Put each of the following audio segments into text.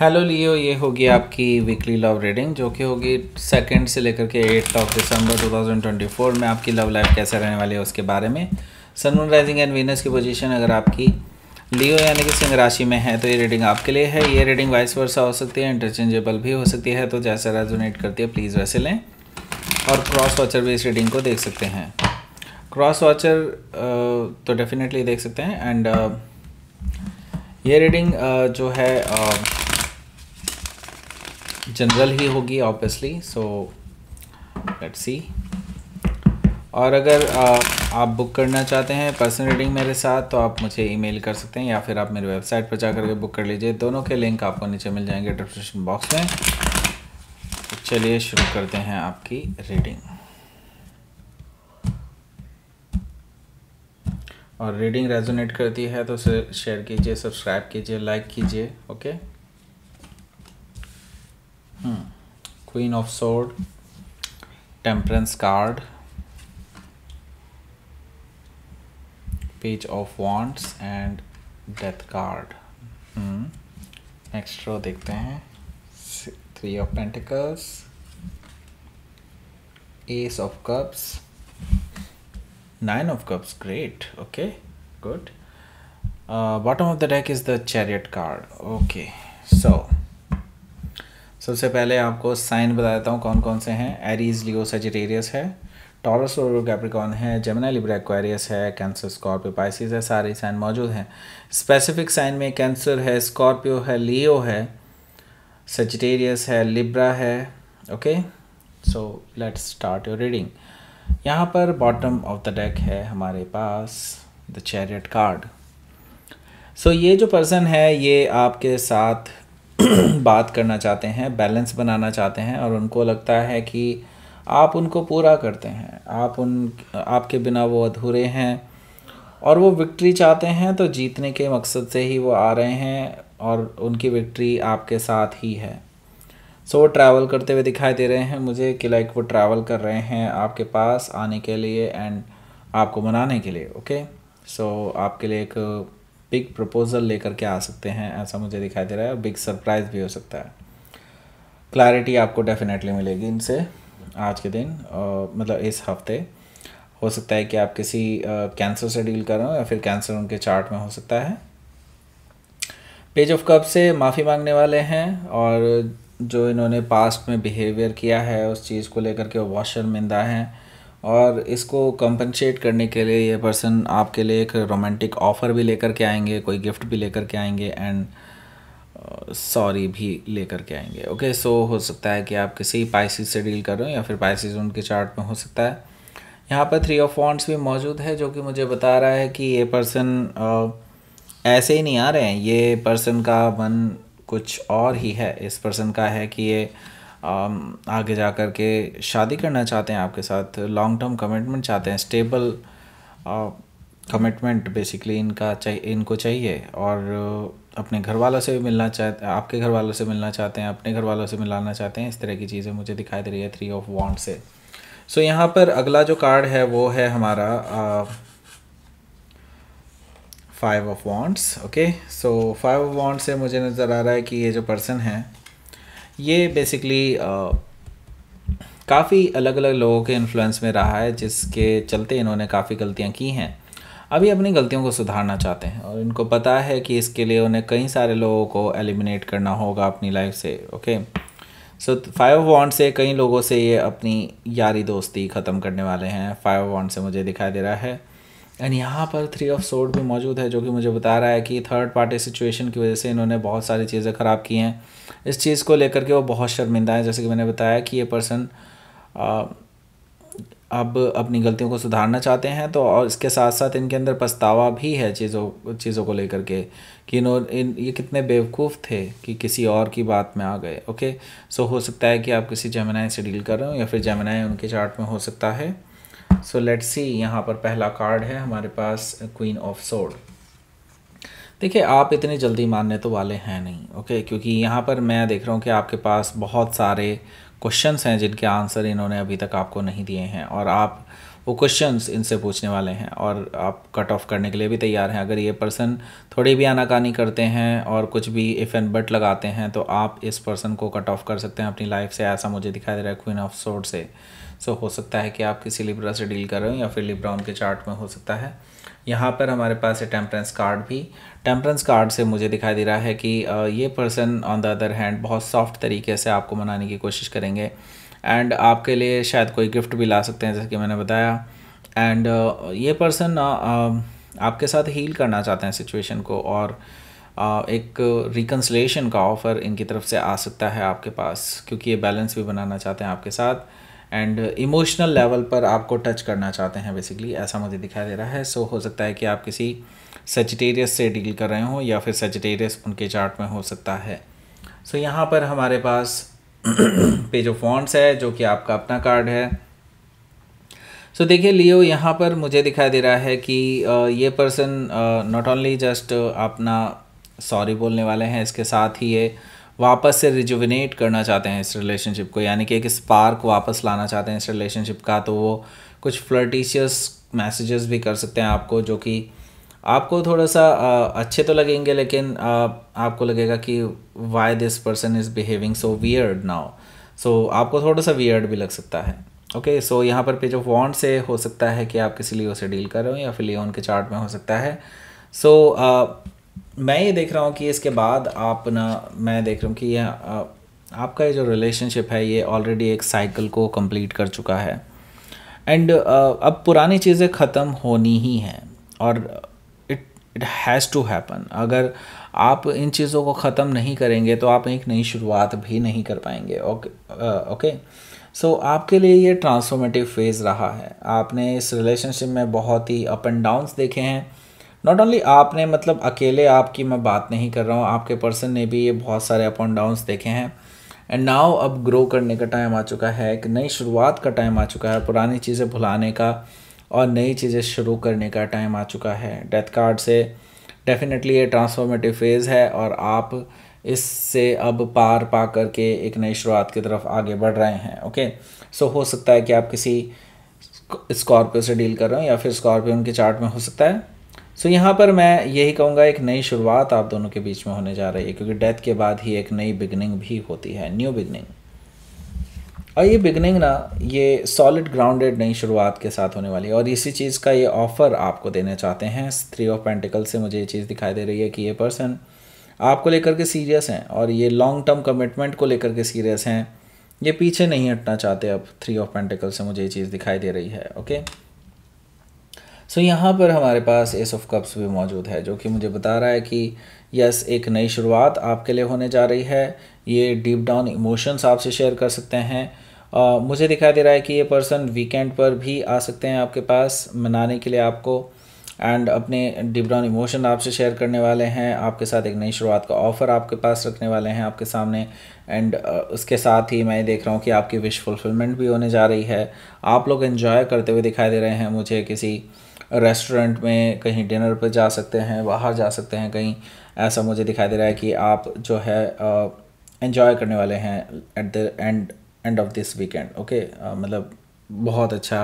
Hello लियो, ये होगी आपकी वीकली लव रीडिंग जो कि होगी 2 से लेकर के 8 दिसंबर 2024 में आपकी लव लाइफ कैसे रहने वाली है उसके बारे में। Sun moon rising and Venus की पोजीशन अगर आपकी लियो यानी कि सिंह राशि में है तो ये रीडिंग आपके लिए है। ये रीडिंग वाइस वर्सा हो सकती है, इंटरचेंजेबल भी हो सकती है, तो जैसा रेजोनेट करती है प्लीज़ वैसे लें। और क्रॉस वॉचर भी इस रीडिंग को देख सकते हैं। क्रॉस वॉचर तो डेफिनेटली देख सकते हैं। एंड ये रीडिंग जो है जनरल ही होगी ऑब्वियसली, सो लेट्स सी। और अगर आप बुक करना चाहते हैं पर्सनल रीडिंग मेरे साथ तो आप मुझे ईमेल कर सकते हैं या फिर आप मेरे वेबसाइट पर जा करके बुक कर लीजिए। दोनों के लिंक आपको नीचे मिल जाएंगे डिस्क्रिप्शन बॉक्स में। तो चलिए शुरू करते हैं आपकी रीडिंग। और रीडिंग रेजोनेट करती है तो शेयर कीजिए, सब्सक्राइब कीजिए, लाइक कीजिए। Okay. Queen of sword, temperance card, page of wands and death card. Next row देखते हैं। 3 of pentacles, ace of cups, 9 of cups. Great, okay, good. Bottom of the deck is the chariot card. Okay, so सबसे पहले आपको sign बता देता हूँ कौन कौन से हैं। एरीज, लियो, सजिटेरियस है, टॉरस और कैप्रिकॉर्न है, जेमिनी, लिब्रा, एक्वेरियस है, कैंसर, स्कॉर्पियो, पाइसिस है। सारे साइन मौजूद हैं। स्पेसिफिक साइन में कैंसर है, स्कॉर्पियो है, लियो है, सजिटेरियस है, लिब्रा है। Okay, so let's start your reading. यहाँ पर बॉटम ऑफ द डेक है हमारे पास द चैरियट कार्ड। सो ये जो पर्सन है ये आपके साथ बात करना चाहते हैं, बैलेंस बनाना चाहते हैं और उनको लगता है कि आप उनको पूरा करते हैं, आपके बिना वो अधूरे हैं और वो विक्ट्री चाहते हैं। तो जीतने के मकसद से ही वो आ रहे हैं और उनकी विक्ट्री आपके साथ ही है। सो वो ट्रैवल करते हुए दिखाई दे रहे हैं मुझे कि लाइक वो ट्रैवल कर रहे हैं आपके पास आने के लिए एंड आपको मनाने के लिए। ओके, सो आपके लिए एक बिग प्रपोजल लेकर के आ सकते हैं, ऐसा मुझे दिखाई दे रहा है। बिग सरप्राइज़ भी हो सकता है। क्लैरिटी आपको डेफिनेटली मिलेगी इनसे आज के दिन, मतलब इस हफ्ते। हो सकता है कि आप किसी कैंसर से डील कर रहे हो या फिर कैंसर उनके चार्ट में हो सकता है। पेज ऑफ कप से माफ़ी मांगने वाले हैं और जो इन्होंने पास्ट में बिहेवियर किया है उस चीज़ को लेकर के वो बहुत शर्मिंदा हैं और इसको कंपनसेट करने के लिए ये पर्सन आपके लिए एक रोमांटिक ऑफ़र भी लेकर के आएंगे, कोई गिफ्ट भी लेकर के आएंगे एंड सॉरी भी लेकर के आएंगे। ओके, सो हो सकता है कि आप किसी पाइसिस से डील कर रहे हो या फिर पाइसिस उनके चार्ट में हो सकता है। यहाँ पर 3 ऑफ वॉन्ड्स भी मौजूद है जो कि मुझे बता रहा है कि ये पर्सन ऐसे ही नहीं आ रहे हैं। ये पर्सन का मन कुछ और ही है। इस पर्सन का है कि ये आगे जा कर के शादी करना चाहते हैं आपके साथ, लॉन्ग टर्म कमिटमेंट चाहते हैं, स्टेबल कमिटमेंट बेसिकली इनको चाहिए और अपने घर वालों से भी मिलना चाहते हैं, आपके घर वालों से मिलना चाहते हैं, अपने घर वालों से मिलाना चाहते हैं। इस तरह की चीज़ें मुझे दिखाई दे रही है 3 ऑफ वॉन्ड से। सो यहाँ पर अगला जो कार्ड है वो है हमारा 5 of wands. Okay, so 5 of wand से मुझे नज़र आ रहा है कि ये जो पर्सन है ये बेसिकली काफ़ी अलग अलग लोगों के इन्फ्लुएंस में रहा है जिसके चलते इन्होंने काफ़ी गलतियां की हैं। अभी अपनी गलतियों को सुधारना चाहते हैं और इनको पता है कि इसके लिए उन्हें कई सारे लोगों को एलिमिनेट करना होगा अपनी लाइफ से। ओके, सो 5 ऑफ वॉन्ड से कई लोगों से ये अपनी यारी दोस्ती ख़त्म करने वाले हैं। 5 ऑफ वॉन्ड से मुझे दिखाई दे रहा है। एंड यहाँ पर 3 ऑफ सोर्ड भी मौजूद है जो कि मुझे बता रहा है कि थर्ड पार्टी सिचुएशन की वजह से इन्होंने बहुत सारी चीज़ें ख़राब की हैं। इस चीज़ को लेकर के वो बहुत शर्मिंदा है। जैसे कि मैंने बताया कि ये पर्सन अब अपनी गलतियों को सुधारना चाहते हैं तो और इसके साथ साथ इनके अंदर पछतावा भी है चीज़ों को लेकर के कि ये कितने बेवकूफ़ थे कि किसी और की बात में आ गए। ओके, सो हो सकता है कि आप किसी जेमिनी से डील कर रहे हो या फिर जेमिनी उनके चार्ट में हो सकता है। So let's see. यहाँ पर पहला कार्ड है हमारे पास क्वीन ऑफ सोर्ड। देखिए, आप इतनी जल्दी मानने तो वाले हैं नहीं। ओके, क्योंकि यहाँ पर मैं देख रहा हूँ कि आपके पास बहुत सारे क्वेश्चंस हैं जिनके आंसर इन्होंने अभी तक आपको नहीं दिए हैं और आप वो क्वेश्चंस इनसे पूछने वाले हैं और आप कट ऑफ करने के लिए भी तैयार हैं। अगर ये पर्सन थोड़ी भी आनाकानी करते हैं और कुछ भी इफ़ एंड बट लगाते हैं तो आप इस पर्सन को कट ऑफ कर सकते हैं अपनी लाइफ से, ऐसा मुझे दिखाई दे रहा है क्वीन ऑफ सोर्ड से। सो हो सकता है कि आप किसी लिब्रा से डील कर रहे हो या फिर लिब्रा उनके चार्ट में हो सकता है। यहाँ पर हमारे पास है टेम्परेंस कार्ड भी। टेम्परेंस कार्ड से मुझे दिखाई दे रहा है कि ये person on the other hand बहुत सॉफ्ट तरीके से आपको मनाने की कोशिश करेंगे एंड आपके लिए शायद कोई गिफ्ट भी ला सकते हैं जैसे कि मैंने बताया। एंड ये पर्सन आपके साथ हील करना चाहते हैं सिचुएशन को और एक रिकन्सिलेशन का ऑफ़र इनकी तरफ से आ सकता है आपके पास, क्योंकि ये बैलेंस भी बनाना चाहते हैं आपके साथ एंड इमोशनल लेवल पर आपको टच करना चाहते हैं बेसिकली, ऐसा मुझे दिखाई दे रहा है। सो हो सकता है कि आप किसी सजिटेरियस से डील कर रहे हो या फिर सजिटेरियस उनके चार्ट में हो सकता है। सो यहाँ पर हमारे पास पेज ऑफ वॉन्ड्स है जो कि आपका अपना कार्ड है। सो देखिए लियो, यहाँ पर मुझे दिखाई दे रहा है कि ये पर्सन नॉट ओनली जस्ट अपना सॉरी बोलने वाले हैं, इसके साथ ही ये वापस से रिजुविनेट करना चाहते हैं इस रिलेशनशिप को, यानी कि एक स्पार्क वापस लाना चाहते हैं इस रिलेशनशिप का। तो वो कुछ फ्लर्टिशियस मैसेजेस भी कर सकते हैं आपको, जो कि आपको थोड़ा सा अच्छे तो लगेंगे, लेकिन आपको लगेगा कि why this person is behaving so weird now. So आपको थोड़ा सा वियर्ड भी लग सकता है। ओके, सो यहाँ पर पेज ऑफ वॉन्ड से हो सकता है कि आप किसी लियो से डील कर रहे हो या फिर लियो उनके चार्ट में हो सकता है। सो मैं ये देख रहा हूँ कि इसके बाद आप ना, मैं देख रहा हूँ कि यह आपका ये जो रिलेशनशिप है ये ऑलरेडी एक साइकिल को कंप्लीट कर चुका है एंड अब पुरानी चीज़ें ख़त्म होनी ही हैं और इट हैज़ टू हैपन। अगर आप इन चीज़ों को ख़त्म नहीं करेंगे तो आप एक नई शुरुआत भी नहीं कर पाएंगे। ओके, सो आपके लिए ये ट्रांसफॉर्मेटिव फेज़ रहा है। आपने इस रिलेशनशिप में बहुत ही अप एंड डाउन्स देखे हैं। नॉट ओनली आपने, मतलब अकेले आपकी मैं बात नहीं कर रहा हूँ, आपके पर्सन ने भी ये बहुत सारे अप एंड डाउन्स देखे हैं एंड नाउ अब ग्रो करने का टाइम आ चुका है, एक नई शुरुआत का टाइम आ चुका है, पुरानी चीज़ें भुलाने का और नई चीज़ें शुरू करने का टाइम आ चुका है। डेथ कार्ड से डेफिनेटली ये ट्रांसफॉर्मेटिव फेज़ है और आप इससे अब पार पा करके एक नई शुरुआत की तरफ आगे बढ़ रहे हैं। ओके, सो हो सकता है कि आप किसी स्कॉर्पियो से डील कर रहे हो या फिर स्कॉर्पियो उनके चार्ट में हो सकता है। सो यहाँ पर मैं यही कहूँगा, एक नई शुरुआत आप दोनों के बीच में होने जा रही है, क्योंकि डेथ के बाद ही एक नई बिगनिंग भी होती है, न्यू बिगनिंग। और ये बिगनिंग ना, ये सॉलिड ग्राउंडेड नई शुरुआत के साथ होने वाली है और इसी चीज़ का ये ऑफ़र आपको देना चाहते हैं। 3 ऑफ पेंटिकल से मुझे ये चीज़ दिखाई दे रही है कि ये पर्सन आपको लेकर के सीरियस हैं और ये लॉन्ग टर्म कमिटमेंट को लेकर के सीरियस हैं, ये पीछे नहीं हटना चाहते। अब 3 ऑफ पेंटिकल से मुझे ये चीज़ दिखाई दे रही है। ओके, सो यहाँ पर हमारे पास एस ऑफ कप्स भी मौजूद है, जो कि मुझे बता रहा है कि यस, एक नई शुरुआत आपके लिए होने जा रही है। ये डीप डाउन इमोशंस आपसे शेयर कर सकते हैं। मुझे दिखाई दे रहा है कि ये पर्सन वीकेंड पर भी आ सकते हैं आपके पास मनाने के लिए आपको एंड अपने डीप डाउन इमोशन आपसे शेयर करने वाले हैं, आपके साथ एक नई शुरुआत का ऑफ़र आपके पास रखने वाले हैं आपके सामने एंड उसके साथ ही मैं देख रहा हूँ कि आपकी विश फुलफिलमेंट भी होने जा रही है। आप लोग एंजॉय करते हुए दिखाई दे रहे हैं मुझे, किसी रेस्टोरेंट में कहीं डिनर पर जा सकते हैं, बाहर जा सकते हैं कहीं, ऐसा मुझे दिखाई दे रहा है कि आप जो है एंजॉय करने वाले हैं at the end of this weekend. Okay, मतलब बहुत अच्छा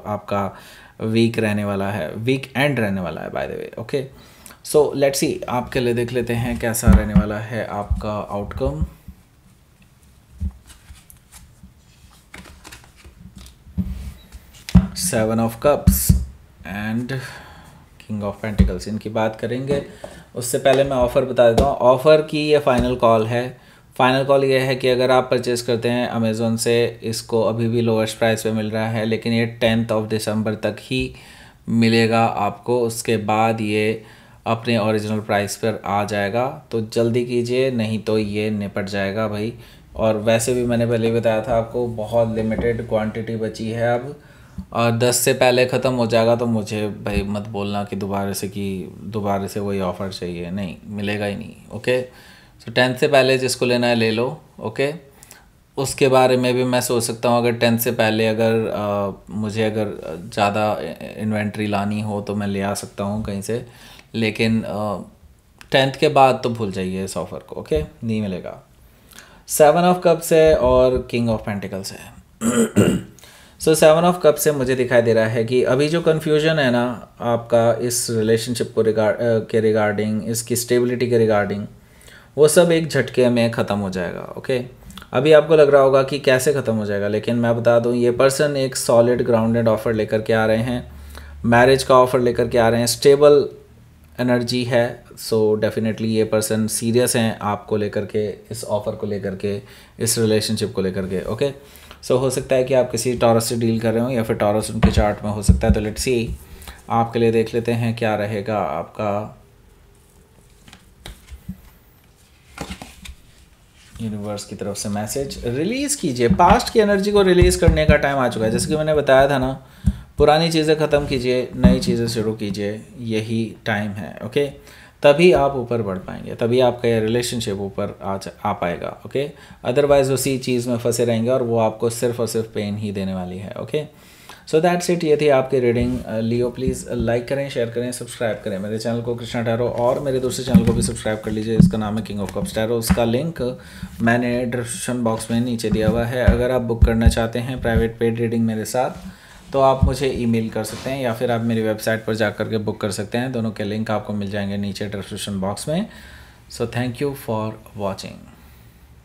आपका वीक रहने वाला है, वीक एंड रहने वाला है by the way. Okay, so let's see, आपके लिए देख लेते हैं कैसा रहने वाला है आपका outcome. Seven of cups and king of pentacles, इनकी बात करेंगे। उससे पहले मैं ऑफ़र बता देता हूँ। ऑफ़र की ये फ़ाइनल कॉल है। फाइनल कॉल ये है कि अगर आप परचेज़ करते हैं अमेज़ोन से, इसको अभी भी लोवेस्ट प्राइस पे मिल रहा है, लेकिन ये 10 ऑफ दिसंबर तक ही मिलेगा आपको। उसके बाद ये अपने ओरिजिनल प्राइस पर आ जाएगा, तो जल्दी कीजिए, नहीं तो ये निपट जाएगा भाई। और वैसे भी मैंने पहले बताया था आपको, बहुत लिमिटेड क्वांटिटी बची है अब, और 10 से पहले ख़त्म हो जाएगा। तो मुझे भाई मत बोलना कि दोबारा से वही ऑफ़र चाहिए, नहीं मिलेगा ही नहीं। ओके, सो 10 से पहले जिसको लेना है ले लो। ओके, उसके बारे में भी मैं सोच सकता हूँ, अगर 10 से पहले मुझे अगर ज़्यादा इन्वेंट्री लानी हो तो मैं ले आ सकता हूँ कहीं से, लेकिन 10th के बाद तो भूल जाइए इस ऑफ़र को। ओके, नहीं मिलेगा। 7 ऑफ कप्स है और किंग ऑफ पेंटिकल्स है। सो 7 ऑफ कप से मुझे दिखाई दे रहा है कि अभी जो कन्फ्यूजन है ना आपका इस रिलेशनशिप को के रिगार्डिंग, इसकी स्टेबिलिटी के रिगार्डिंग, वो सब एक झटके में ख़त्म हो जाएगा। ओके, अभी आपको लग रहा होगा कि कैसे ख़त्म हो जाएगा, लेकिन मैं बता दूं ये पर्सन एक सॉलिड ग्राउंडेड ऑफ़र लेकर के आ रहे हैं, मैरिज का ऑफ़र लेकर के आ रहे हैं, स्टेबल एनर्जी है। सो डेफिनेटली ये पर्सन सीरियस हैं आपको लेकर के, इस ऑफ़र को लेकर के, इस रिलेशनशिप को लेकर के। ओके, सो हो सकता है कि आप किसी टॉरस से डील कर रहे हो या फिर टॉरस उनके चार्ट में हो सकता है। तो लेट्स सी, आपके लिए देख लेते हैं क्या रहेगा आपका यूनिवर्स की तरफ से मैसेज। रिलीज़ कीजिए, पास्ट की एनर्जी को रिलीज़ करने का टाइम आ चुका है। जैसे कि मैंने बताया था ना, पुरानी चीज़ें ख़त्म कीजिए, नई चीज़ें शुरू कीजिए, यही टाइम है। ओके, तभी आप ऊपर बढ़ पाएंगे, तभी आपका ये रिलेशनशिप ऊपर आ पाएगा। ओके, अदरवाइज़ उसी चीज़ में फंसे रहेंगे और वो आपको सिर्फ और सिर्फ पेन ही देने वाली है। ओके, सो दैट्स इट, ये थी आपकी रीडिंग। लियो प्लीज़ लाइक करें, शेयर करें, सब्सक्राइब करें मेरे चैनल को कृष्णा टैरो, और मेरे दूसरे चैनल को भी सब्सक्राइब कर लीजिए, इसका नाम है किंग ऑफ कप्स टैरो। उसका लिंक मैंने डिस्क्रिप्शन बॉक्स में नीचे दिया हुआ है। अगर आप बुक करना चाहते हैं प्राइवेट पेड रीडिंग मेरे साथ, तो आप मुझे ईमेल कर सकते हैं या फिर आप मेरी वेबसाइट पर जा कर के बुक कर सकते हैं। दोनों के लिंक आपको मिल जाएंगे नीचे डिस्क्रिप्शन बॉक्स में। So thank you for watching.